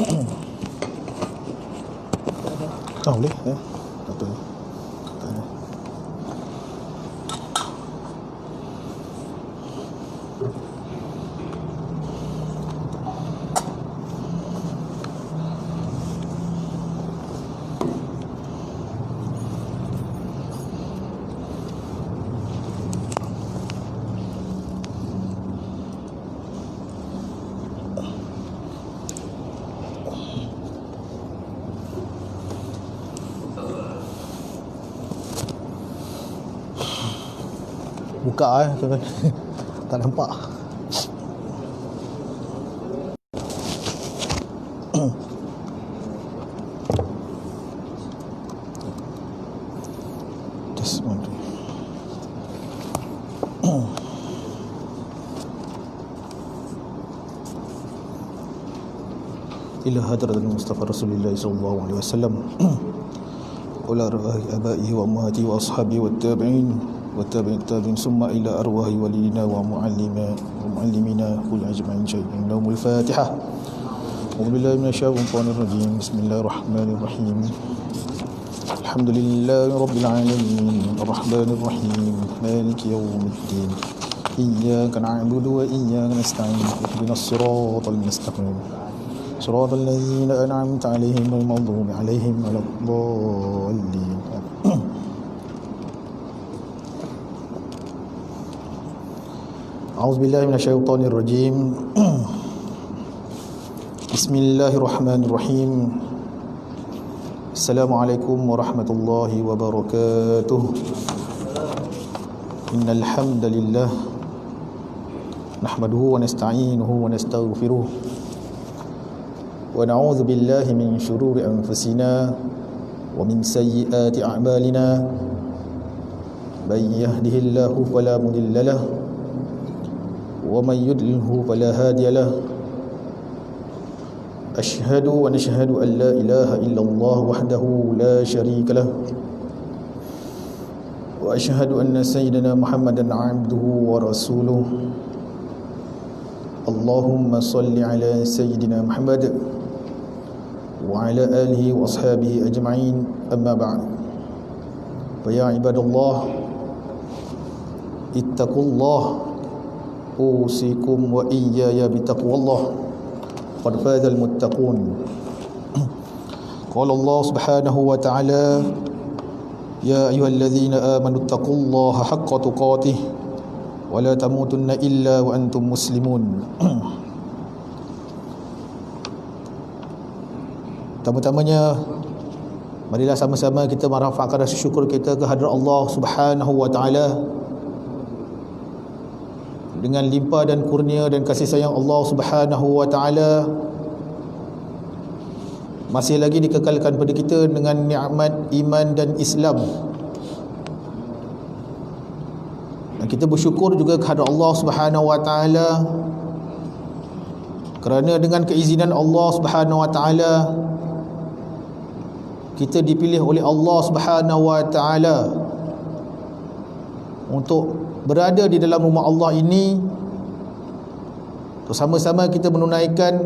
Oh, boleh ya. Apa? Buka tuan-tuan. Tak nampak. Just one. Ila hadratul Mustafa Rasulullah sallallahu alaihi wasallam. Wala arwahi abaihi wa ummahatihi wa ashabihi wa tabi'in wa tabi'in tabi'in summa ila arwahi waliyina wa muallimina kul ajma'in syai'in naumul Fatihah. A'udzu billahi minasyaitonir rajim. Bismillahirrahmanirrahim. Alhamdulillahi rabbil alamin arrahmanir rahim maliki yaumiddin iyyaka na'budu wa iyyaka nasta'in ihdinas siratal mustaqim صراط الذين أنعمت عليهم غير المغضوب عليهم ولا الضالين. أعوذ بالله من الشيطان الرجيم. بسم الله الرحمن الرحيم. السلام عليكم ورحمة الله وبركاته. إن الحمد لله نحمده ونستعينه ونستغفره ونعوذ بالله من شرور أنفسنا ومن سيئات أعمالنا من يهده الله فلا مضل له ومن يضلله فلا هادي له أشهد ونشهد أن لا إله إلا الله وحده لا شريك له وأشهد أن سيدنا محمدا عبده ورسوله اللهم صل على سيدنا محمد وعلى آله وأصحابه أجمعين أما بعد فيا عباد الله اتقوا الله أوصيكم وإياي بتقوى الله قد فاز المتقون قال الله سبحانه وتعالى يا أيها الذين آمنوا اتقوا الله حق تقاته ولا تموتن إلا وأنتم مسلمون. Pertama-tamanya, marilah sama-sama kita merafakkan rasa syukur kita kehadrat Allah Subhanahu wa taala dengan limpah dan kurnia dan kasih sayang Allah Subhanahu wa taala masih lagi dikekalkan pada kita dengan nikmat iman dan Islam. Dan kita bersyukur juga kehadrat Allah Subhanahu wa taala kerana dengan keizinan Allah Subhanahu wa taala kita dipilih oleh Allah Subhanahu wa taala untuk berada di dalam rumah Allah ini, bersama-sama kita menunaikan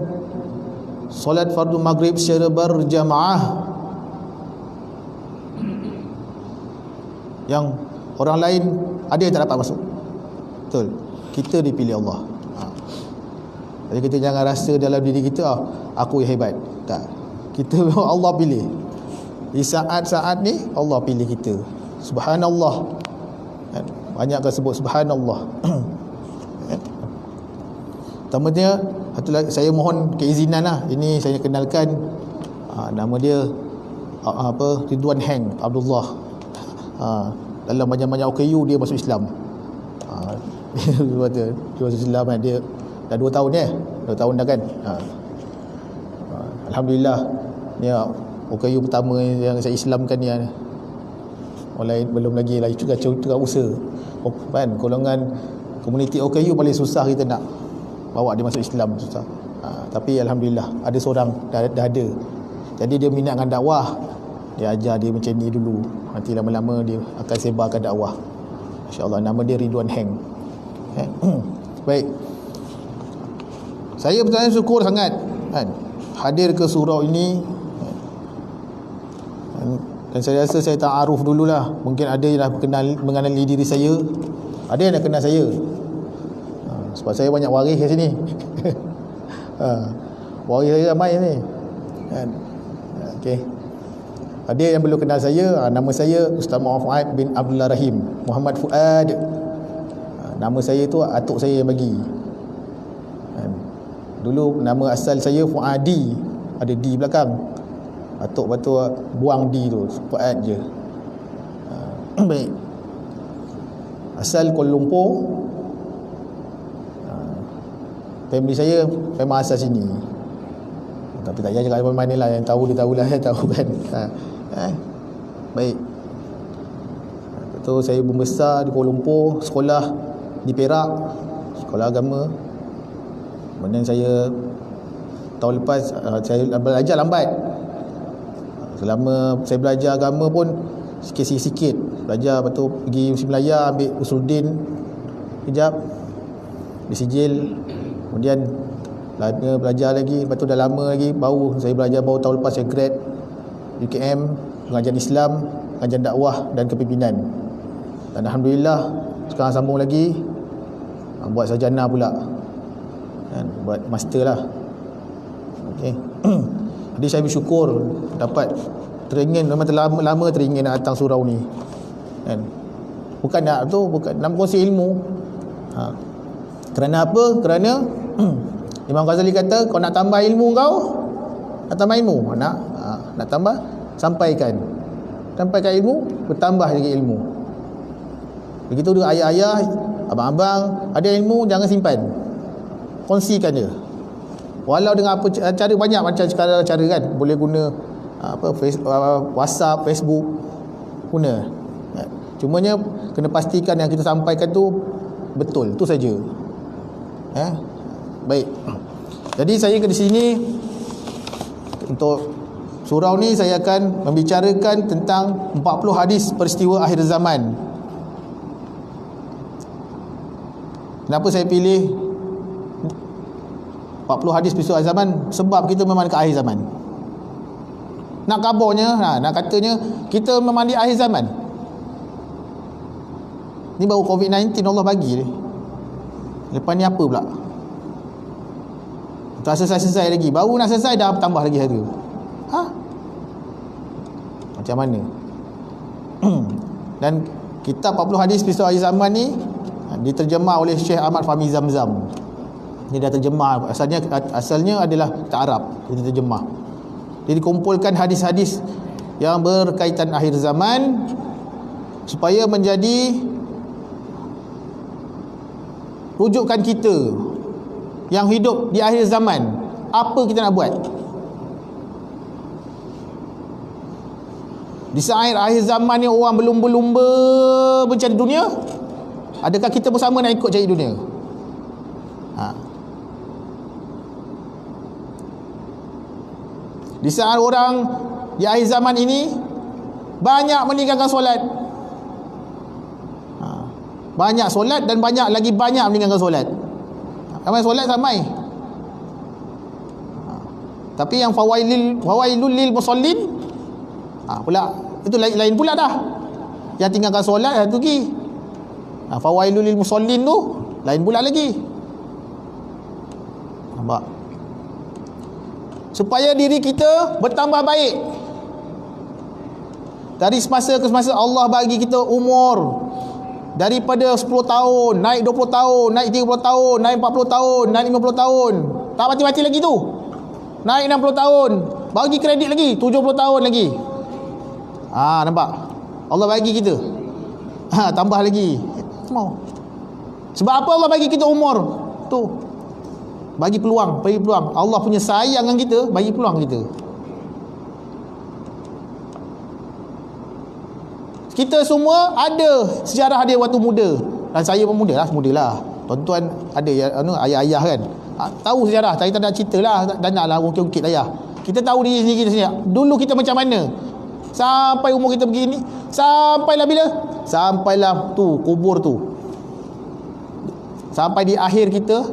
solat fardu maghrib secara berjamaah yang orang lain ada yang tak dapat masuk. Betul, kita dipilih Allah. Jadi kita jangan rasa dalam diri kita aku yang hebat. Tak, kita Allah pilih. Di saat-saat ni Allah pilih kita. Subhanallah. Banyak kan sebut subhanallah. Pertamanya, saya mohon keizinan lah. Ini saya kenalkan, nama dia Ridwan Heng Abdullah. Dalam banyak-banyak OKU dia masuk Islam. Dia masuk Islam kan. Dia dah 2 tahun 2 tahun dah kan. Alhamdulillah. Ni OKU pertama yang saya Islamkan ni. Orang lain belum lagi lah. Itu juga usaha kan. Golongan komuniti OKU paling susah kita nak bawa dia masuk Islam, susah. Tapi Alhamdulillah ada seorang dah ada. Jadi dia minat dengan dakwah. Dia ajar dia macam ni dulu. Nanti lama-lama dia akan sebarkan dakwah. Masya-Allah, nama dia Ridwan Heng. Baik. Saya bertanya syukur sangat kan. hadir ke surau ini, dan saya rasa saya ta'aruf dululah. Mungkin ada yang dah mengenali diri saya, ada yang dah kenal saya. Sebab saya banyak waris kat sini. Waris saya ramai ni kan. Okey. Ada yang belum kenal saya, nama saya Ustaz Muhammad Fuad bin Abdullah Rahim, Muhammad Fuad. Nama saya tu atuk saya yang bagi kan. Dulu nama asal saya Fuadi, ada D belakang. Atuk batu buang D tu, Fuad je. Baik. Asal Kuala Lumpur. Family saya memang asal sini. Tapi tak payah cakap mana lah, yang tahu dia tahulah, yang tahu kan. Baik. Lepas tu saya membesar di Kuala Lumpur, sekolah di Perak, sekolah agama. Kemudian saya tahun lepas saya belajar lambat. Selama saya belajar agama pun sikit-sikit belajar. Lepas tu pergi Musim Melaya, ambil Usuluddin kejap, disijil. Kemudian belajar lagi. Lepas tu dah lama lagi, baru tahun lepas saya grad UKM, pengajian Islam, pengajian dakwah dan kepimpinan. Dan Alhamdulillah sekarang sambung lagi, buat sarjana pula kan, buat master lah. Okey. Jadi saya bersyukur dapat teringin, memang lama teringin nak datang surau ni kan. Bukan nak kongsi ilmu. Kerana apa? Kerana Imam Ghazali kata, kau nak tambah ilmu nak tambah, sampaikan ilmu, bertambah lagi ilmu. Begitu juga ayah-ayah, abang-abang, ada ilmu jangan simpan, kongsikan dia. Walau dengan apa cara, banyak macam cara kan, boleh guna WhatsApp, Facebook, guna. Cumanya kena pastikan yang kita sampaikan tu betul, tu saja. Baik. Jadi saya ke sini untuk surau ni, saya akan membicarakan tentang 40 hadis peristiwa akhir zaman. Kenapa saya pilih 40 hadis peristiwa akhir zaman? Sebab kita memang dekat akhir zaman. Nak kabarnya, nak katanya kita memang di akhir zaman. Ni baru COVID-19 Allah bagi ni. Lepas ni apa pula? Tak selesai lagi. Baru nak selesai dah tambah lagi harga. Macam mana? Dan kitab 40 hadis peristiwa akhir zaman ni diterjemah oleh Syekh Ahmad Fahmi Zamzam. Dia dah terjemah. Asalnya adalah kitab Arab. Dia terjemah. Dia dikumpulkan hadis-hadis yang berkaitan akhir zaman supaya menjadi rujukan kita yang hidup di akhir zaman. Apa kita nak buat di saat akhir zaman ni? Orang berlumba-lumba mencari dunia. Adakah kita bersama nak ikut cari dunia? Di saat orang di akhir zaman ini banyak meninggalkan solat, banyak solat dan banyak meninggalkan solat. Ramai solat ramai, tapi yang fawailul lil musallin pula itu lain pula dah. Yang tinggalkan solat satu lagi. Fawailul lil musallin tu lain pula lagi. Nampak? Supaya diri kita bertambah baik. Dari semasa ke semasa Allah bagi kita umur, daripada 10 tahun, naik 20 tahun, naik 30 tahun, naik 40 tahun, naik 50 tahun. Tak mati-mati lagi tu. Naik 60 tahun, bagi kredit lagi 70 tahun lagi. Nampak? Allah bagi kita. Tambah lagi. Mau. Sebab apa Allah bagi kita umur tu? Bagi peluang. Allah punya sayang dengan kita, bagi peluang kita. Kita semua ada sejarah dia waktu muda. Dan saya pun muda lah. Tuan-tuan ada ayah-ayah kan. Tahu sejarah. Saya tak nak cerita lah. Dan naklah ungkit-ungkit ayah. Kita tahu diri sendiri. Dulu kita macam mana. Sampai umur kita begini. Sampailah bila? Sampailah tu, kubur tu. Sampai di akhir kita,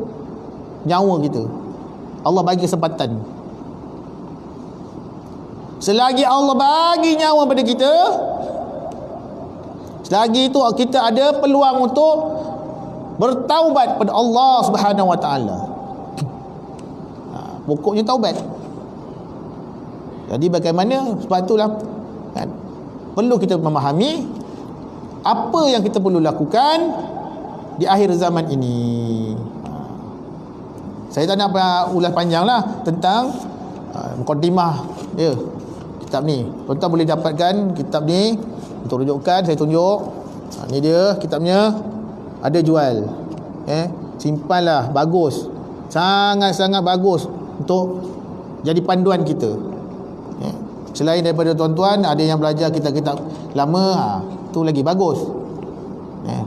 nyawa kita. Allah bagi kesempatan. Selagi Allah bagi nyawa pada kita, selagi itu kita ada peluang untuk bertaubat pada Allah Subhanahu wa taala. Pokoknya taubat. Jadi bagaimana? Sebab itulah kan, perlu kita memahami apa yang kita perlu lakukan di akhir zaman ini. Saya tak nak ulas panjang lah tentang mukadimah dia kitab ni. Tuan-tuan boleh dapatkan kitab ni untuk rujukan, saya tunjuk. Ni dia kitabnya, ada jual. Simpanlah, bagus. Sangat-sangat bagus untuk jadi panduan kita. Selain daripada tuan-tuan ada yang belajar kitab-kitab lama, tu lagi bagus.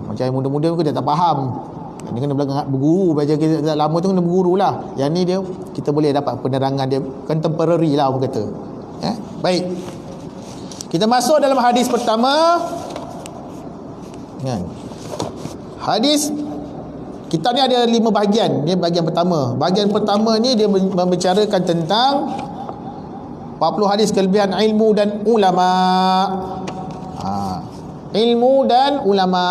Macam yang muda-muda pun dia tak faham. Dia kena berguru, belajar kitab lama tu kena berguru lah. Yang ni dia, kita boleh dapat penerangan dia, contemporary lah orang kata. Baik, kita masuk dalam hadis pertama. Hadis kitab ni ada 5 bahagian. Dia bahagian pertama. Bahagian pertama ni dia membicarakan tentang 40 hadis kelebihan ilmu dan ulama. Ilmu dan ulama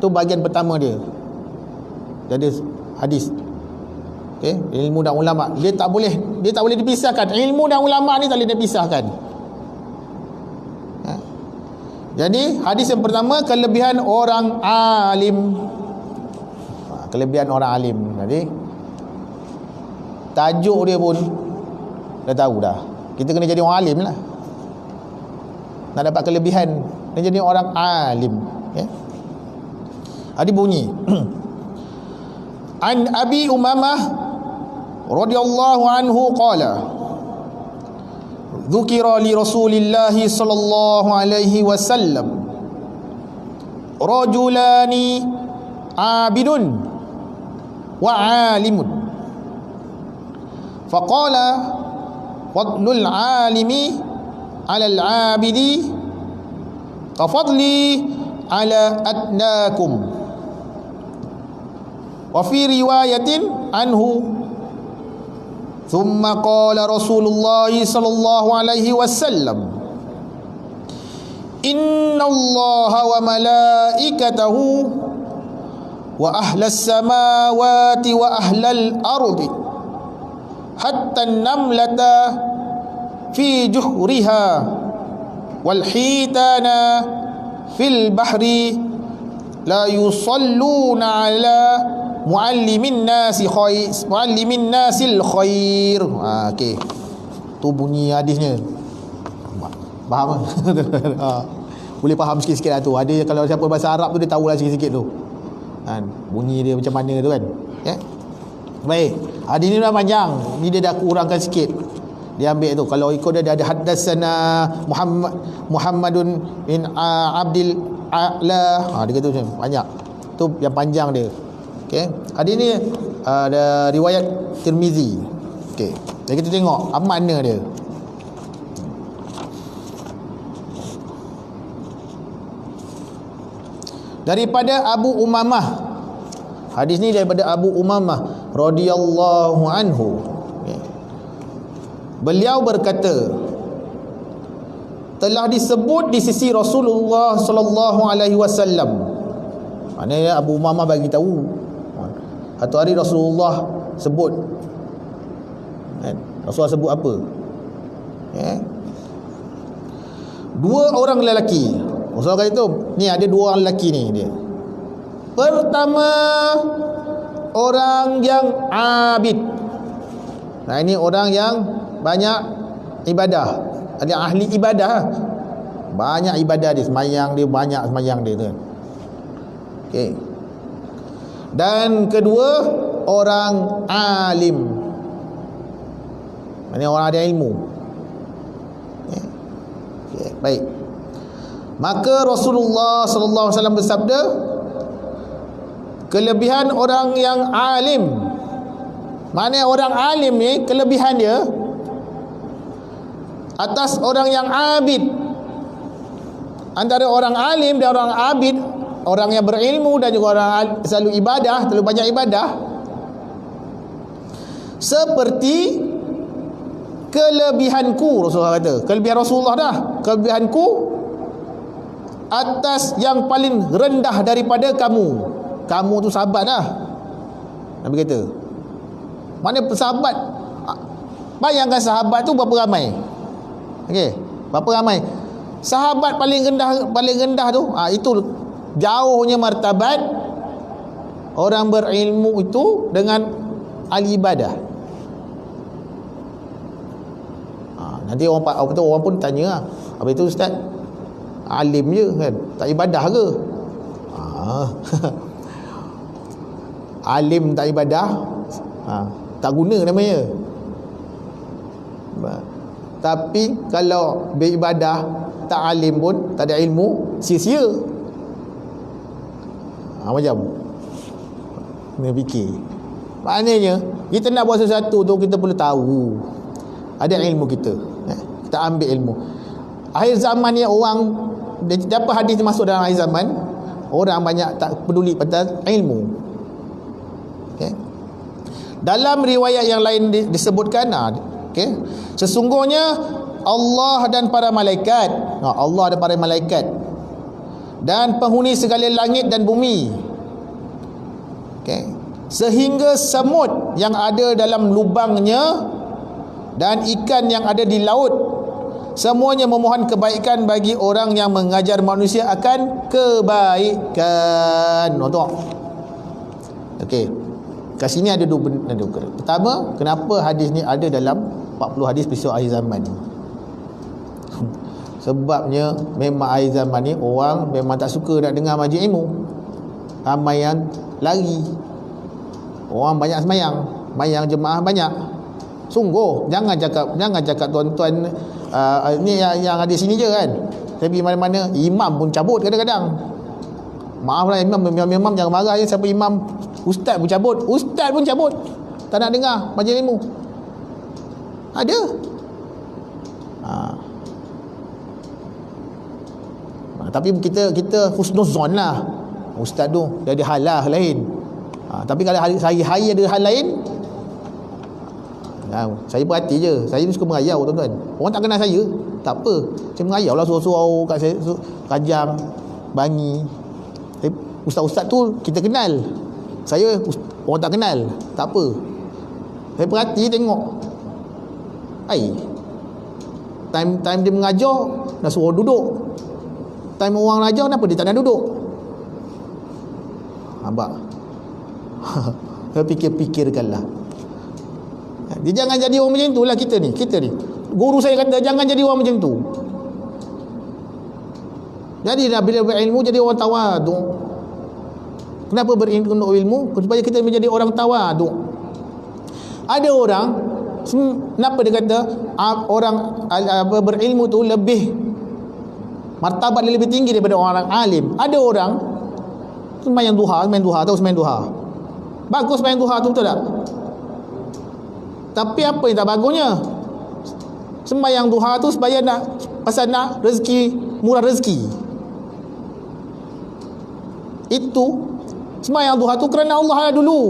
tu bahagian pertama dia. Jadi hadis. Okey, ilmu dan ulama. Dia tak boleh dipisahkan. Ilmu dan ulama ni tak boleh dipisahkan. Jadi hadis yang pertama, kelebihan orang alim. Kelebihan orang alim. Jadi tajuk dia pun dah tahu dah. Kita kena jadi orang alim lah. Nak dapat kelebihan, kena jadi orang alim. Hadis bunyi An Abi Umamah radhiyallahu anhu qala dzukira li Rasulillah sallallahu alaihi wasallam rajulani abidun wa alimun faqala fadlul alimi ala al-abidi ka fadli ala adnakum. Wa fi riwayatin anhu thumma qala Rasulullah sallallahu alaihi wasallam inna Allaha wa malaikatahu wa ahlas samawati wa ahlal ardi hatta an-namlata fi juhriha wal hitana fil bahri la yusalluna ala muallimin nasil khair. Okey. Tu bunyi hadisnya. Faham? Boleh faham sikit-sikit lah tu. Ada kalau siapa bahasa Arab tu dia tahulah sikit-sikit tu. Bunyi dia macam mana tu kan. Baik. Hadis ni dah panjang. Ni dia dah kurangkan sikit. Dia ambil tu. Kalau ikut dia ada haddatsana Muhammadun bin Abdil A'la. Dia kata macam banyak. Tu yang panjang dia. Okey. Hadis ni ada riwayat Tirmizi. Okey. Jadi kita tengok apa makna dia. Daripada Abu Umamah. Hadis ni daripada Abu Umamah radhiyallahu anhu. Beliau berkata, telah disebut di sisi Rasulullah sallallahu alaihi wasallam. Maknanya Abu Umamah bagi tahu. Satu hari Rasulullah sebut. Rasulullah sebut apa? Dua orang lelaki. Rasulullah kata tu, ni ada dua orang lelaki ni dia. Pertama, orang yang abid. Nah, ini orang yang banyak ibadah. Ada ahli ibadah. Banyak ibadah dia, semayang dia banyak semayang dia tu. Okey. Dan kedua, orang alim. Ini orang ada ilmu. Okay, baik. Maka Rasulullah sallallahu alaihi wasallam bersabda, kelebihan orang yang alim. Mana orang alim ni kelebihan dia atas orang yang abid. Antara orang alim dan orang abid, orang yang berilmu dan juga orang selalu ibadah, terlalu banyak ibadah, seperti kelebihanku, Rasulullah kata, kelebihan Rasulullah dah, kelebihanku atas yang paling rendah daripada kamu. Kamu tu sahabat dah, Nabi kata. Mana sahabat, bayangkan sahabat tu berapa ramai. Okey, berapa ramai sahabat paling rendah tu, itu jauhnya martabat orang berilmu itu dengan ahli ibadah. Nanti orang pun tanya, apa itu ustaz, alim je kan, tak ibadah ke? Alim tak ibadah, tak guna namanya. Tapi kalau beribadah tak alim pun, tak ada ilmu, sia-sia. Macam kena fikir. Maknanya kita nak buat sesuatu tu, kita perlu tahu ada ilmu kita. Kita ambil ilmu. Akhir zaman ni orang, apa hadis masuk dalam akhir zaman, orang banyak tak peduli pada ilmu. Okay. Dalam riwayat yang lain disebutkan, okay, sesungguhnya Allah dan para malaikat, Allah dan para malaikat dan penghuni segala langit dan bumi, okay, sehingga semut yang ada dalam lubangnya dan ikan yang ada di laut, semuanya memohon kebaikan bagi orang yang mengajar manusia akan kebaikan. Tengok. Okey. Kat sini ada dua benda. Pertama, kenapa hadis ni ada dalam 40 hadis peristiwa akhir zaman ni? Sebabnya memang akhir zaman ni orang memang tak suka nak dengar majlis ilmu. Ramai yang lari. Orang banyak sembahyang jemaah banyak. Sungguh, jangan cakap tuan-tuan ni yang ada sini je kan. Tapi mana-mana imam pun cabut kadang-kadang. Maaflah imam jangan marah je, siapa imam, ustaz pun cabut. Ustaz pun cabut. Tak nak dengar majlis ilmu. Ada. Tapi kita husnuzon lah. Ustaz tu dia ada hal lain. Tapi kalau hari-hari ada hal lain, saya perhati je. Saya ni suka merayau tuan-tuan. Orang tak kenal saya, tak apa, saya merayau lah, suruh-suruh kat saya, Kajang, Bangi. Ustaz-ustaz tu kita kenal, saya orang tak kenal, tak apa. Saya perhati tengok, time dia mengajar dah suruh duduk. Time orang ajar, kenapa dia tak nak duduk? Nampak? Saya fikirkanlah. Dia jangan jadi orang macam tu lah. Kita ni guru saya kata jangan jadi orang macam tu. Jadi bila berilmu jadi orang tawaduk. Kenapa berilmu? Supaya kita menjadi orang tawaduk. Ada orang, kenapa dia kata orang berilmu tu lebih martabat lebih tinggi daripada orang alim? Ada orang sembahyang duha. Bagus sembahyang duha tu, betul tak? Tapi apa yang tak bagusnya? Sembahyang duha tu supaya pasal nak rezeki, murah rezeki. Itu sembahyang duha tu kerana Allah lah dulu.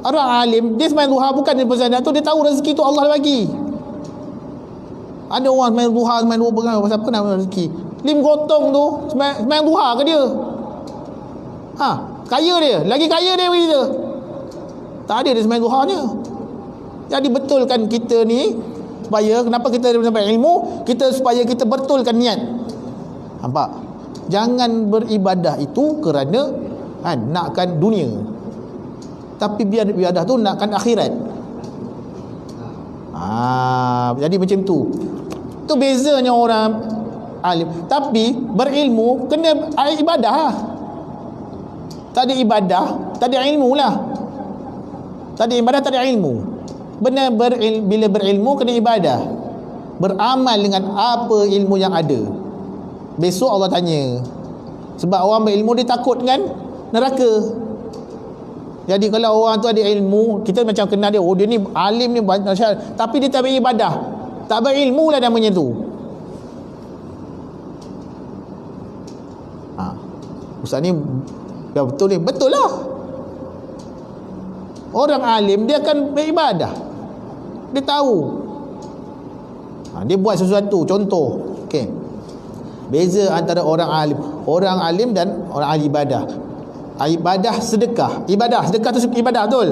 Orang alim dia sembahyang duha bukan dia pasal nak tu, dia tahu rezeki tu Allah bagi. Ada orang sembahyang duha pasal apa nak rezeki? Lim Gotong tu sembahyang duha ke dia? Kaya dia, lagi kaya dia kita. Tak ada dia sembahyang duhanya. Jadi betulkan kita ni, supaya kenapa kita dapat ilmu, supaya kita betulkan niat. Nampak? Jangan beribadah itu kerana nakkan dunia, tapi biar ibadah tu nakkan akhirat. Jadi macam tu. Tu bezanya orang alim. Tapi berilmu kena ibadah. Tak ada ibadah, tak ada ilmu lah. Tak ada ibadah, tak ada ilmu. Benar bila berilmu kena ibadah, beramal dengan apa ilmu yang ada. Besok Allah tanya. Sebab orang berilmu dia takut dengan neraka. Jadi kalau orang tu ada ilmu, kita macam kenal dia, dia ni alim ni banyak, tapi dia tak beribadah, tak berilmu lah namanya tu. Ustaz ni dah betul ni, betul lah. Orang alim dia akan beribadah. Dia tahu Dia buat sesuatu, contoh. Okey. Beza antara orang alim dan orang ahli ibadah. Ibadah sedekah. Sedekah tu ibadah, betul?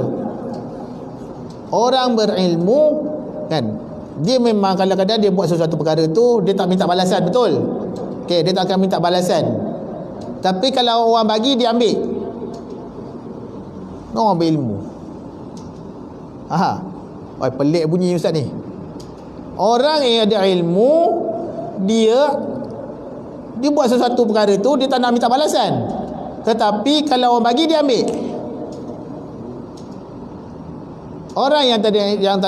Orang berilmu kan, dia memang kadang-kadang dia buat sesuatu perkara tu dia tak minta balasan, betul? Okey, dia tak akan minta balasan. Tapi kalau orang bagi, dia ambil. Orang berilmu. Pelik bunyi ustaz ni. Orang yang ada ilmu, dia buat sesuatu perkara tu dia tak nak minta balasan. Tetapi kalau orang bagi, dia ambil. Orang yang tak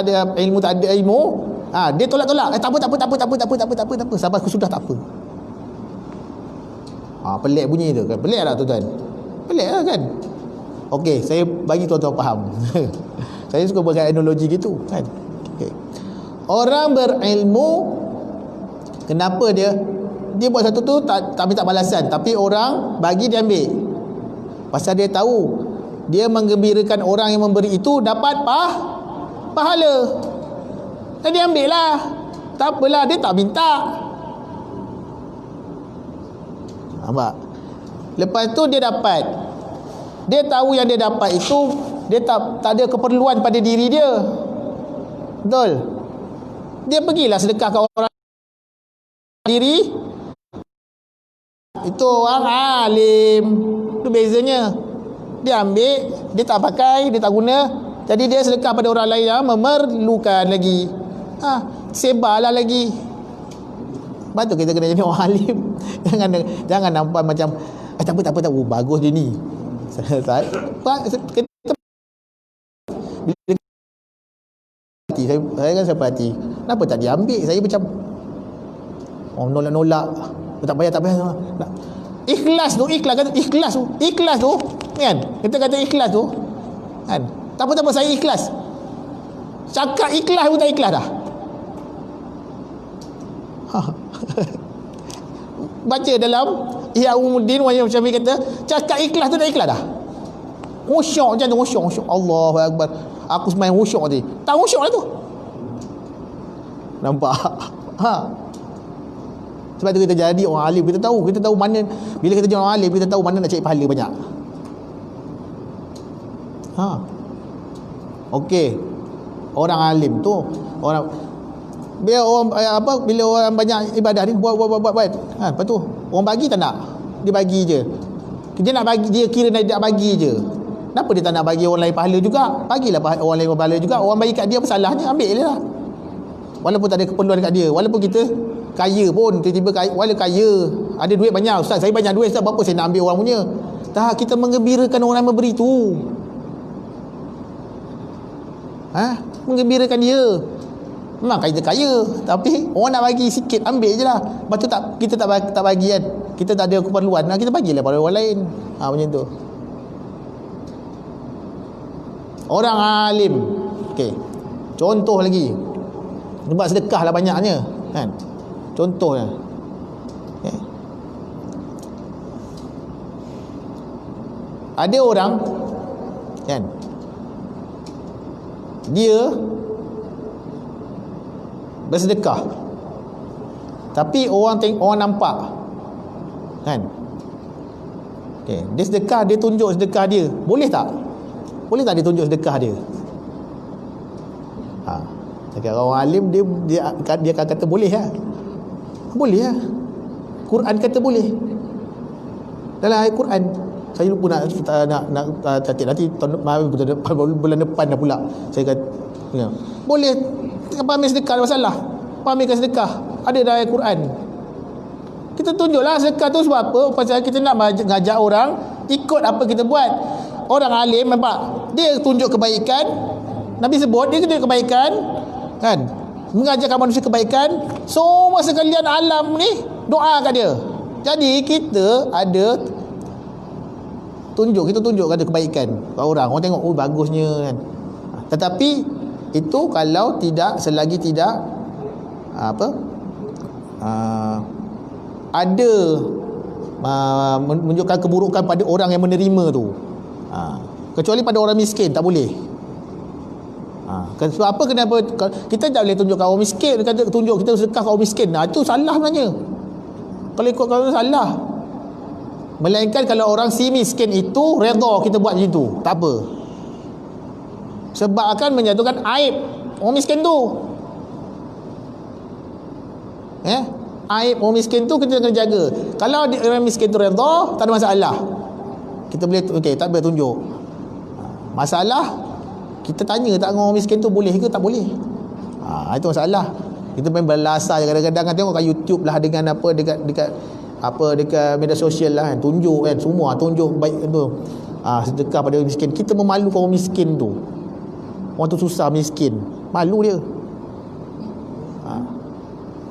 ada ilmu, dia tolak-tolak. Tak apa. Sabar, aku sudah tak apa. Pelik bunyi tu kan. Pelik tak tuan-tuan? Pelik lah kan. Okey, saya bagi tuan-tuan faham. Saya suka buat analogi gitu kan. Okay. Orang berilmu, kenapa dia buat satu tu tak minta balasan, tapi orang bagi, dia ambil. Pasal dia tahu dia menggembirakan orang yang memberi itu dapat pahala. Dan dia ambil lah. Tak apalah, dia tak minta. Nampak? Lepas tu dia dapat. Dia tahu yang dia dapat itu, dia tak ada keperluan pada diri dia. Betul? Dia pergilah sedekah ke orang diri. Itu orang alim. Itu bezanya. Dia ambil, dia tak pakai, dia tak guna. Jadi dia sedekah pada orang lain yang memerlukan lagi. Sebarlah lagi. Lepas tu kita kena jadi orang alim. Jangan nampak macam tak apa, bagus dia ni. Saya kan sampai hati. Kenapa tak diambil? Saya macam nolak. Tak payah. Ikhlas tu kan. Kita kata ikhlas tu kan. Tak apa saya ikhlas. Cakap ikhlas pun tak ikhlas dah. Baca dalam Ihya Ulumuddin Wahyu Syafi'i kata, cakap ikhlas tu dah ikhlas dah. Khusyuk macam tu, khusyuk. Allahu Akbar. Aku semain khusyuk tadi. Tak khusyuk lah tu. Nampak? Sebab tu kita jadi orang alim, kita tahu mana, bila kita jadi orang alim, kita tahu mana nak cari pahala banyak. Okey. Orang alim tu, bila orang banyak ibadah ni buat. Lepas tu orang bagi tak nak. Dia bagi je. Dia nak bagi, dia kira nak bagi je. Kenapa dia tak nak bagi orang lain pahala juga? Bagilah orang lain pahala juga. Orang bagi kat dia, apa salahnya? Ambil je lah. Walaupun tak ada keperluan kat dia. Walaupun kita kaya pun, tiba-tiba walaupun kaya, ada duit banyak. Ustaz, saya banyak duit, Ustaz, berapa saya nak ambil orang punya? Tak, kita menggembirakan orang yang memberi tu. Menggembirakan dia. Memang kita kaya, tapi orang nak bagi sikit, ambil je lah. Lepas tu kita tak bagi kan. Kita tak ada keperluan, kita bagilah pada orang lain. Macam tu. Orang alim. Okey. Contoh lagi. Sebab sedekah lah banyaknya kan. Contohnya. Okay. Ada orang kan, dia bersedekah, tapi orang nampak kan. Okay. Dia sedekah, dia tunjuk sedekah dia. Boleh tak dia tunjuk sedekah dia? Kalau orang alim, dia akan kata boleh lah. Boleh lah. Quran kata boleh. Dalam ayat Quran, saya lupa nak catat nanti bulan depan dah pula. Saya kata boleh pamer sedekah, ada masalah. Pamerkan sedekah, ada dalam ayat Quran. Kita tunjuklah sedekah tu sebab apa? Pasal kita nak ngajak orang ikut apa kita buat. Orang alim nampak, dia tunjuk kebaikan. Nabi sebut dia tunjuk kebaikan kan, mengajarkan manusia kebaikan. Semua sekalian alam ni doa kat dia. Jadi kita ada kita tunjuk ada kebaikan kat orang tengok, bagusnya kan. Tetapi itu kalau selagi tidak ada menunjukkan keburukan pada orang yang menerima tu. Kecuali pada orang miskin tak boleh. Sebab apa, kenapa kita tak boleh tunjuk orang miskin, kata tunjuk kita sedekah orang miskin. Itu salah sebenarnya. Kalau ikut kalau salah. Melainkan kalau orang si miskin itu redha kita buat macam tu, tak apa. Sebab akan menjatuhkan aib orang miskin tu. Aib orang miskin tu kita kena jaga. Kalau orang miskin tu redha, tak ada masalah. Kita boleh tak boleh tunjuk. Masalah kita tanya tak dengan orang miskin tu boleh ke tak boleh. Itu masalah. Kita main berlasar kadang-kadang tengok kat YouTube lah dengan apa dekat media sosial lah kan, tunjuk kan, semua tunjuk baik tu. Sedekah pada orang miskin. Kita memalukan orang miskin tu. Orang tu susah miskin, malu dia.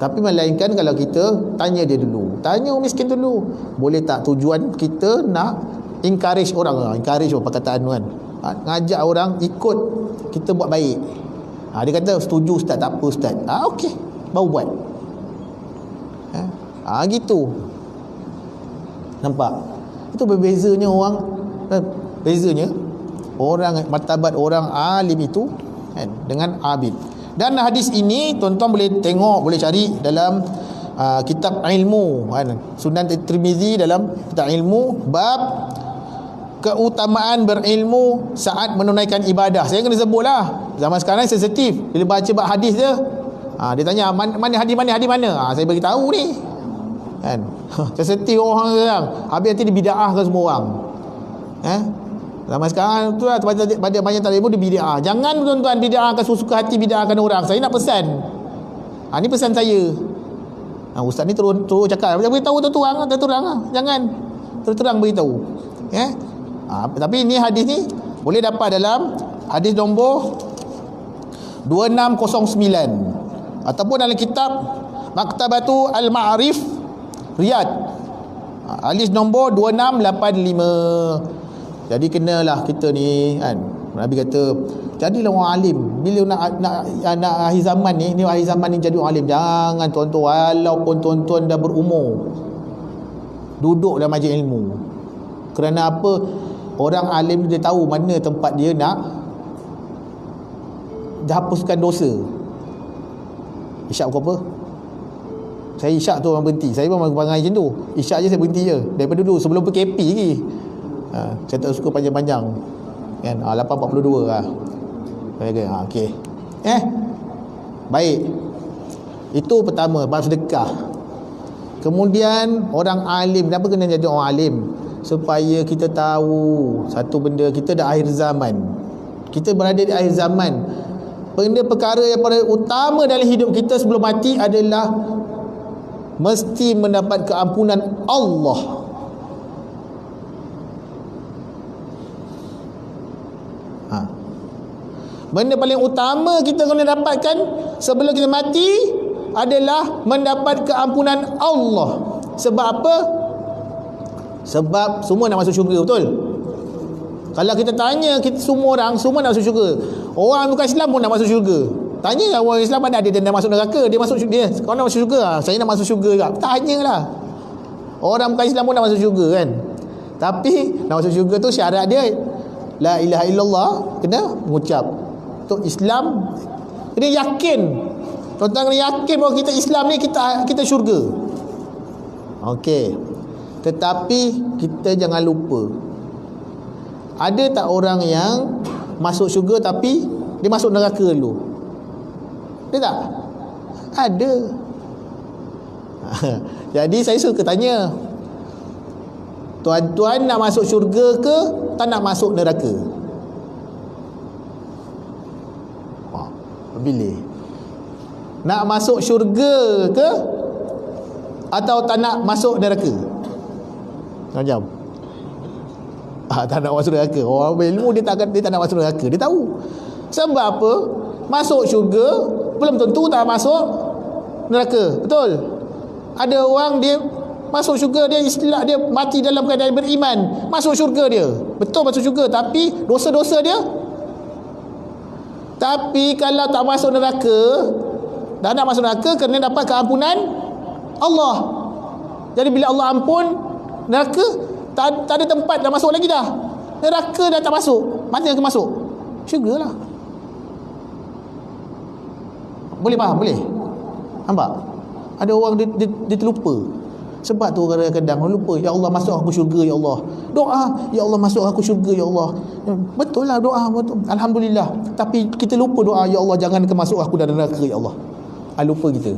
Tapi melainkan kalau kita tanya dia dulu, tanya orang miskin dulu, boleh tak, tujuan kita nak encourage orang. Encourage perkataan tu kan, ngajak orang ikut kita buat baik. Dia kata setuju ustaz, tak apa ustaz. Okey, baru buat. Gitu. Nampak? Itu berbezanya orang, bezanya orang, martabat orang alim itu kan, dengan abid. Dan hadis ini tuan-tuan boleh tengok, boleh cari dalam kitab ilmu kan, Sunan Tirmizi dalam kitab ilmu, bab keutamaan berilmu saat menunaikan ibadah. Saya kena sebut lah, zaman sekarang sensitif. Bila baca bab hadis dia, dia tanya mana hadis mana. Saya bagi tahu ni kan. Sensitif orang sekarang. Habis nanti dia bid'ahkan semua orang. Zaman sekarang tu lah, pada banyak talibul dia bid'ah. Jangan tuan-tuan bid'ahkan, suka hati bid'ahkan orang. Saya nak pesan. Ni pesan saya. Ustaz ni terus cakap, dia beritahu terang. Jangan terang beritahu. Tapi ni hadis ni boleh dapat dalam hadis nombor 2609 ataupun dalam kitab Maktabatu Al-Ma'arif Riyadh, hadis nombor 2685. Jadi kenalah kita ni kan, Nabi kata jadilah orang alim. Bila nak akhir zaman ni akhir zaman ni jadi orang alim. Jangan tuan-tuan, walaupun tuan-tuan dah berumur, duduk dalam majlis ilmu. Kerana apa? Orang alim dia tahu mana tempat dia nak hapuskan dosa. Isyak pukul apa? Saya isyak tu orang berhenti. Saya pun perangai macam tu. Isyak je saya berhenti je. Daripada dulu sebelum PKP lagi. Saya tak suka panjang-panjang kan. 8.42 lah. Okey. Baik. Itu pertama, bab sedekah. Kemudian orang alim, kenapa kena jadi orang alim? Supaya kita tahu satu benda, kita dah akhir zaman. Kita berada di akhir zaman. Benda perkara yang paling utama dalam hidup kita sebelum mati adalah mesti mendapat keampunan Allah. Benda paling utama kita kena dapatkan sebelum kita mati adalah mendapat keampunan Allah. Sebab apa? Sebab semua nak masuk syurga, betul? Kalau kita tanya, kita semua orang semua nak masuk syurga. Orang bukan Islam pun nak masuk syurga. Tanya orang Islam mana ada dia nak masuk neraka, dia masuk syurga. Kau nak masuk syurga? Saya nak masuk syurga juga. Tanyalah. Orang bukan Islam pun nak masuk syurga kan. Tapi nak masuk syurga tu syarat dia la ilaha illallah, kena mengucap. Untuk Islam kena yakin. Tuan-tuan kena yakin bahawa kita Islam ni kita syurga. Okey. Tetapi kita jangan lupa, ada tak orang yang masuk syurga tapi dia masuk neraka dulu? Ada tak? Ada. Jadi saya suka tanya, tuan-tuan nak masuk syurga ke tak nak masuk neraka? Pilih. Nak masuk syurga ke atau tak nak masuk neraka? Macam tak nak masuk neraka. Orang berilmu dia tak nak masuk neraka. Dia tahu. Sebab apa? Masuk syurga belum tentu tak masuk neraka. Betul? Ada orang dia masuk syurga, dia istilah dia mati dalam keadaan beriman, masuk syurga dia. Betul masuk syurga, tapi dosa-dosa dia. Tapi kalau tak masuk neraka, dah nak masuk neraka kerana dapat keampunan Allah. Jadi bila Allah ampun, neraka tak ada tempat dah masuk lagi dah. Neraka dah tak masuk, mana yang akan masuk? Syurga lah. Boleh faham? Boleh? Nampak? Ada orang dia terlupa. Sebab tu kadang-kadang orang lupa, ya Allah masuk aku syurga ya Allah. Doa, ya Allah masuk aku syurga ya Allah. Betul lah doa, betul. Alhamdulillah. Tapi kita lupa doa, ya Allah jangan masuk aku dalam neraka ya Allah. Lupa kita.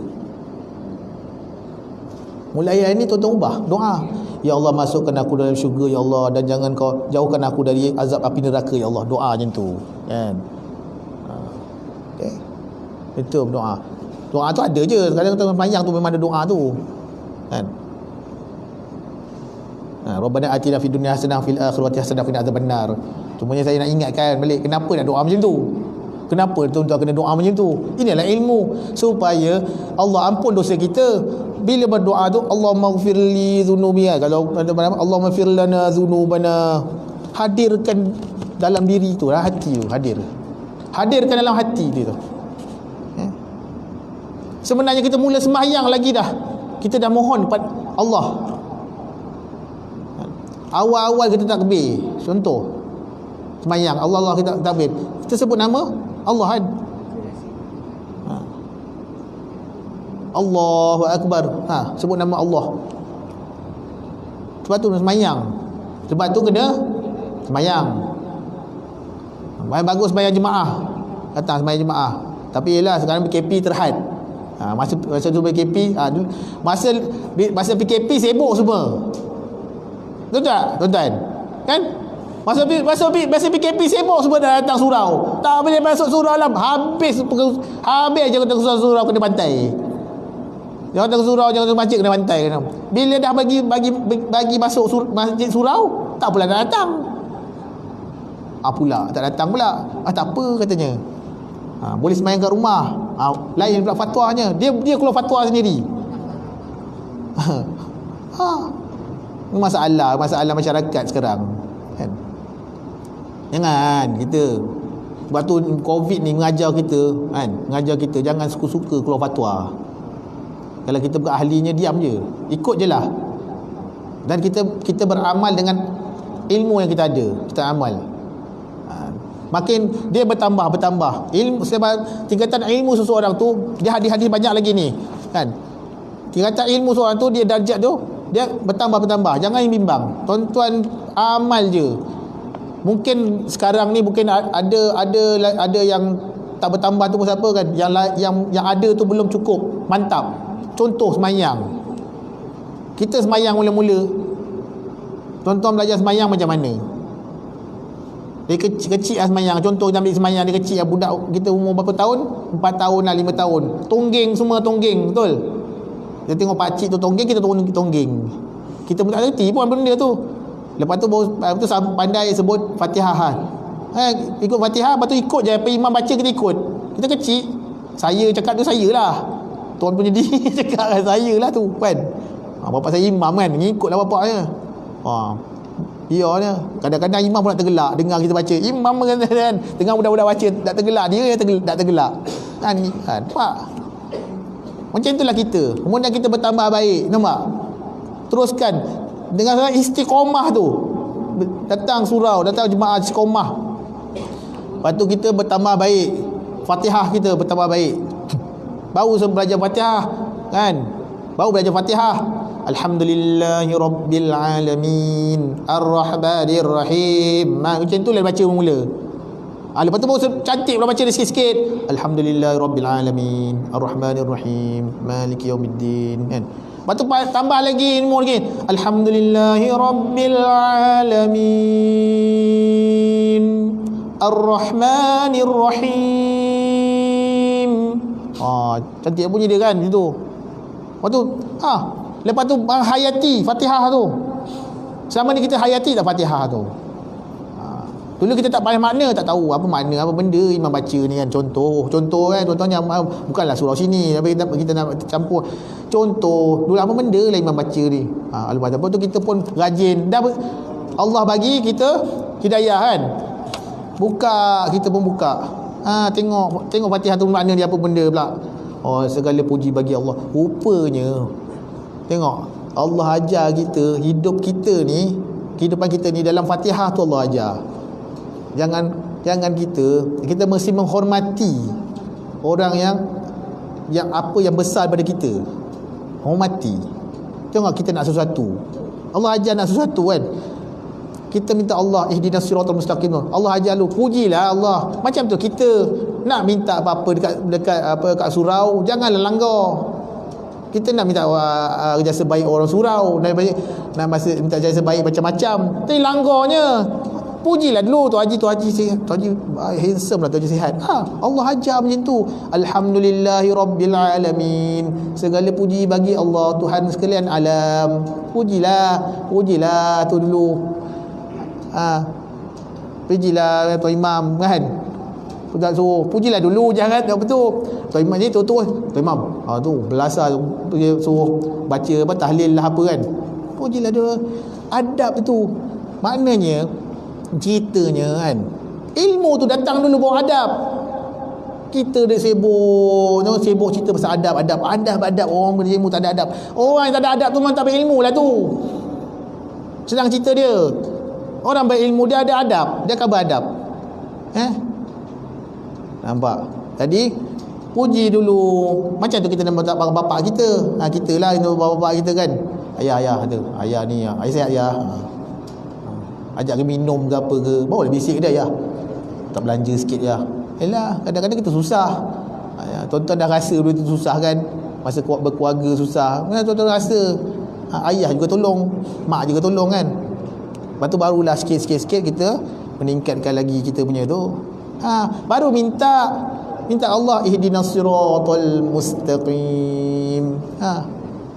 Mulai hari ni tuan-tuan ubah doa. Ya Allah masukkan aku dalam syurga ya Allah, dan jangan kau jauhkan aku dari azab api neraka ya Allah. Doa macam tu, kan? Okay. Itu doa. Doa tu ada je. Kadang-kadang tuan panjang tu memang ada doa tu, kan? Rabbana atina fid dunya hasanah fil akhirati hasanah wa qina adzabannar. Cumanya saya nak ingatkan balik, kenapa nak doa macam tu? Kenapa tuan-tuan kena doa macam tu? Inilah ilmu supaya Allah ampun dosa kita. Bila berdoa tu Allahumma ighfirli dzunubi, kalau Allahumma ighfir lana dzunubana, hadirkan dalam diri tu lah, hati tu hadirkan dalam hati dia tu. Sebenarnya kita mula sembahyang lagi dah, kita dah mohon kepada Allah. Awal-awal kita takbir, contoh sembahyang, Allah kita takbir, kita sebut nama Allah kan. Allahu Akbar, sebut nama Allah. Sebab tu sembahyang, sebab tu kena sembahyang. Bagus sembahyang jemaah, datang sembahyang jemaah. Tapi yelah sekarang PKP terhad. Masa tu PKP, masa PKP sibuk semua. Betul tak tuan-tuan? Kan? Masa PKP sibuk semua dah datang surau. Tak boleh masuk surau lah. Habis je kata surau kena bantai. Jangan datang surau, jangan datang masjid kena bantai. Bila dah bagi masuk masjid surau, tak pula nak datang. Pula tak datang pula. Tak apa katanya. Boleh sembahyang kat rumah. Lain pula fatwanya. Dia keluar fatwa sendiri. Masalah masyarakat sekarang, kan? Jangan kita, sebab tu Covid ni mengajar kita, kan? Mengajar kita jangan suka-suka keluar fatwa. Kalau kita berahlinya diam je, ikut je lah. Dan kita beramal dengan ilmu yang kita ada, kita amal. Makin dia bertambah ilmu, sebab tingkatan ilmu seseorang tu, dia hadis-hadis banyak lagi ni, kan? Tingkatan ilmu seseorang tu, dia darjat tu dia bertambah. Jangan bimbang, tuan-tuan amal je. Mungkin sekarang ni mungkin ada yang tak bertambah tu pun siapa, kan? Yang ada tu belum cukup mantap. Contoh sembahyang. Kita sembahyang mula-mula, tuan-tuan belajar sembahyang macam mana? Dia kecil lah sembahyang. Contoh kita ambil sembahyang dia kecil lah. Budak kita umur berapa tahun? 4 tahun lah, 5 tahun. Tonggeng semua, betul? Dia tengok pakcik tu tonggeng, kita tonggeng. Kita pun tak reti pun benda tu. Lepas tu pandai sebut Fatihah. Ikut Fatihah, lepas tu ikut je apa imam baca, kita ikut. Kita kecil, saya cakap tu saya lah. Tuan punya diri cakap saya lah tu, kan? Bapak saya imam kan, ngikutlah bapaknya. Iya ni. Kadang-kadang imam pun nak tergelak dengar kita baca. Imam kan dengar budak-budak baca tak tergelak, dia yang tak tergelak. Kan? Nampak? Macam itulah kita. Kemudian kita bertambah baik. Nampak? Teruskan dengan istiqamah tu. Datang surau, datang jemaah istiqamah. Lepas tu kita bertambah baik. Fatihah kita bertambah baik. Baru belajar Fatihah, kan? Baru belajar Fatihah. Alhamdulillahi Rabbil Alamin Ar-Rahmanir Rahim. Macam tu lah baca mula. Lepas tu baru cantik pula baca dia sikit-sikit. Alhamdulillahi Rabbil Alamin Ar-Rahmanir Rahim Maliki Yawmiddin, kan? Lepas tu tambah lagi ilmu lagi. Alhamdulillahi Rabbil Alamin Ar-Rahmanir Rahim. Cantik bunyi dia, kan? Itu. Lepas tu lepas tu hayati Fatihah tu. Selama ni kita hayati tak Fatihah tu? Dulu kita tak faham makna, tak tahu apa makna, apa benda imam baca ni, kan? Contoh kan, contohnya bukanlah surau sini, tapi kita nak campur. Contoh, dulu apa benda lah imam baca ni. Lepas tu kita pun rajin. Dah Allah bagi kita hidayah, kan? Kita pun buka. Tengok Fatihah tu makna dia apa benda pula. Segala puji bagi Allah. Rupanya tengok, Allah ajar kita, kehidupan kita ni dalam Fatihah tu Allah ajar. Jangan kita mesti menghormati orang yang yang apa yang besar pada kita. Hormati. Tengok kita nak sesuatu, Allah ajar nak sesuatu kan, kita minta Allah ihdinas siratal mustaqim, Allah ajar lu, pujilah Allah. Macam tu kita nak minta apa-apa dekat surau, janganlah langgar. Kita nak minta jasa baik orang surau, nak minta jasa baik macam-macam, tapi langgarnya. Pujilah dulu tu haji sihat, tu haji handsome lah, tu haji sihat. Allah ajar macam tu. Alhamdulillahi rabbil alamin, segala puji bagi Allah Tuhan sekalian alam. Pujilah tu dulu. Pujilah Tuan Imam kan. Tak suruh pujilah dulu, jangan apa tu. Tuan Imam ni tu Imam. Tu belasah suruh baca apa tahlil lah apa kan. Pujilah dia. Adab tu. Maknanya ceritanya kan, ilmu tu datang dulu bawa adab. Kita dah sibuk cerita pasal adab. Orang berilmu tak ada adab. Orang yang tak ada adab tu memang tak berilmu lah tu. Sedang cerita dia. Orang berilmu dia ada adab, dia khabar adab. Nampak? Jadi puji dulu. Macam tu kita nak bapak kita. Kita lah itu bapak kita kan. Ayah tu. Ayah ni, ayah sihat ayah. Ajak ke minum ke apa ke, bawa bisik dia ayah. Tak belanja sikit ya. Yalah, kadang-kadang kita susah. Tuan-tuan dah rasa dulu tu susah kan. Masa berkeluarga susah. Mana tuan-tuan rasa. Ayah juga tolong, mak juga tolong kan. Lepas tu barulah sikit-sikit kita meningkatkan lagi kita punya tu. Baru minta Allah ihdinas siratal mustaqim.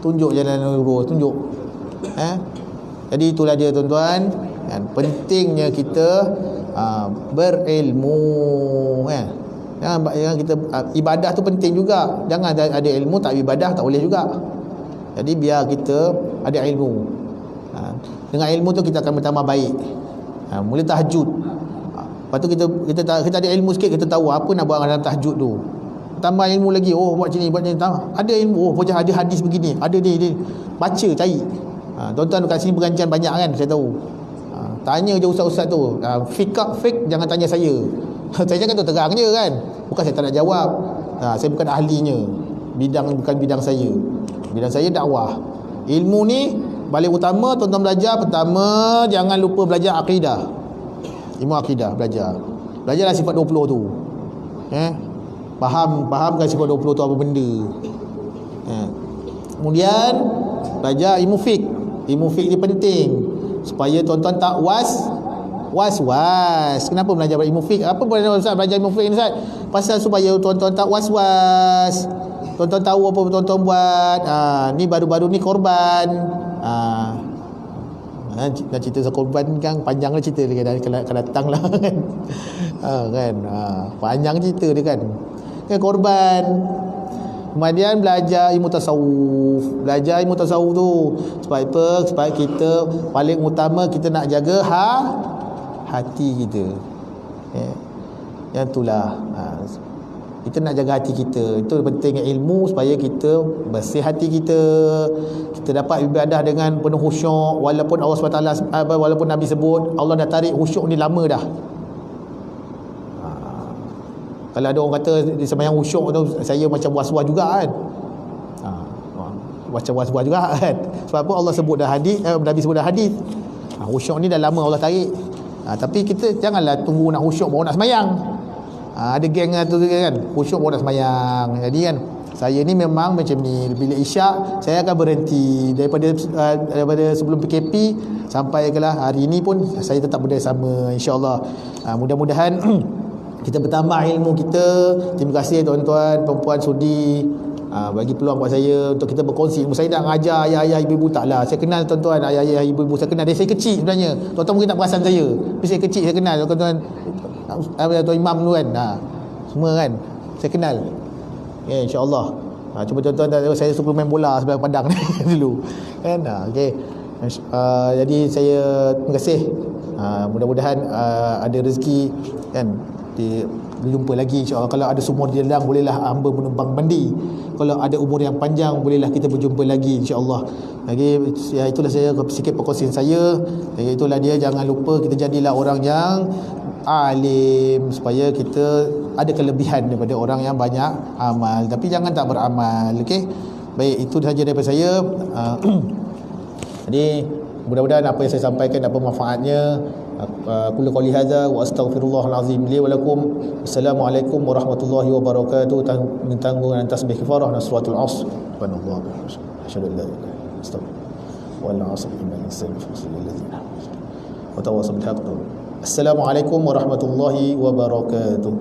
Tunjuk jalan lurus, tunjuk. Jadi itulah dia tuan-tuan. Pentingnya kita berilmu. Jangan kita ibadah tu penting juga. Jangan ada ilmu tak ibadah, tak boleh juga. Jadi biar kita ada ilmu. Dengan ilmu tu kita akan bertambah baik. Mula tahajud. Lepas tu kita ada ilmu sikit, kita tahu apa nak buat dalam tahajud tu. Tambah ilmu lagi. Buat macam ni. Ada ilmu. Macam ada hadis begini. Ada ni. Baca, cari. Tuan-tuan kat sini pengajian banyak kan, saya tahu. Tanya je ustaz-ustaz tu. Fik jangan tanya saya. Saya cakap tu terang je kan. Bukan saya tak nak jawab. Saya bukan ahlinya. Bukan bidang saya. Bidang saya dakwah. Ilmu ni paling utama tuan-tuan belajar. Pertama, jangan lupa belajar akidah. Ilmu akidah belajar. Belajarlah sifat 20 tu. Fahamkan sifat 20 tu apa benda. Kemudian belajar ilmu fik. Ilmu fik ni penting supaya tuan-tuan tak was-was. Kenapa belajar ilmu fik? Apa boleh Ustaz belajar ilmu fik ni Ustaz? Pasal supaya tuan-tuan tak was-was. Tuan-tuan tahu apa tuan-tuan buat. Ni baru-baru ni korban. Nak cerita pasal korban kan panjang lah cerita dia kan datang lah kan. Panjang cerita dia kan. Korban. Kemudian belajar ilmu tasawuf. Belajar ilmu tasawuf tu supaya apa? Supaya kita paling utama kita nak jaga hati kita. Yang itulah. Kita nak jaga hati kita. Itu pentingnya ilmu supaya kita bersih hati kita. Kita dapat ibadah dengan penuh khusyuk. Walaupun Allah SWT, walaupun Nabi sebut Allah dah tarik khusyuk ni lama dah. Kalau ada orang kata di sembahyang khusyuk tu saya macam was-was juga kan. Macam was-was juga kan. Sebab apa Allah sebut dah hadis, Nabi sebut dah hadis. Khusyuk ni dah lama Allah tarik. Tapi kita janganlah tunggu nak khusyuk baru nak sembahyang. Ada geng tu kan, khusyuk baru nak sembahyang. Jadi kan saya ni memang macam ni, bila isyak saya akan berhenti daripada sebelum PKP sampai kelah hari ini pun saya tetap berdaya sama insya-Allah. Mudah-mudahan kita bertambah ilmu kita. Terima kasih tuan-tuan, perempuan sudi bagi peluang buat saya untuk kita berkongsi ilmu. Saya nak mengajar ayah-ayah ibu-ibu taklah. Saya kenal tuan-tuan ayah-ayah ibu-ibu, saya kenal dari saya kecil sebenarnya. Tuan-tuan mungkin tak perasan saya. Tapi saya kecil saya kenal tuan-tuan. Tuan Imam tu kan. Semua kan. Saya kenal. Ya insya-Allah. Cuma tuan-tuan tak tahu saya suka main bola sebelah padang dulu. Kan? Okey. Jadi saya terima kasih. Mudah-mudahan ada rezeki kan. Jumpa lagi insya-Allah. Kalau ada sumur di ladang bolehlah hamba menumpang mandi. Kalau ada umur yang panjang bolehlah kita berjumpa lagi insya-Allah. Lagi ya, itulah saya sikit perkongsian saya. Itulah dia, jangan lupa kita jadilah orang yang alim, supaya kita ada kelebihan daripada orang yang banyak amal, tapi jangan tak beramal. Okey, baik, itu saja daripada saya. Jadi mudah-mudahan apa yang saya sampaikan dapat manfaatnya. Qul qouli hadza wa astaghfirullahal azim li wa lakum. Assalamualaikum warahmatullahi wabarakatuh. Tanggungan tasbih kifarah dan suratul asr. Subhanallah. Asyhadu an la ilaha illallah. Astaghfirullah. Wal 'asr innal insana lafi khusr illa alladhina amanu wa tawassaw bil haqqi. Assalamualaikum warahmatullahi wabarakatuh.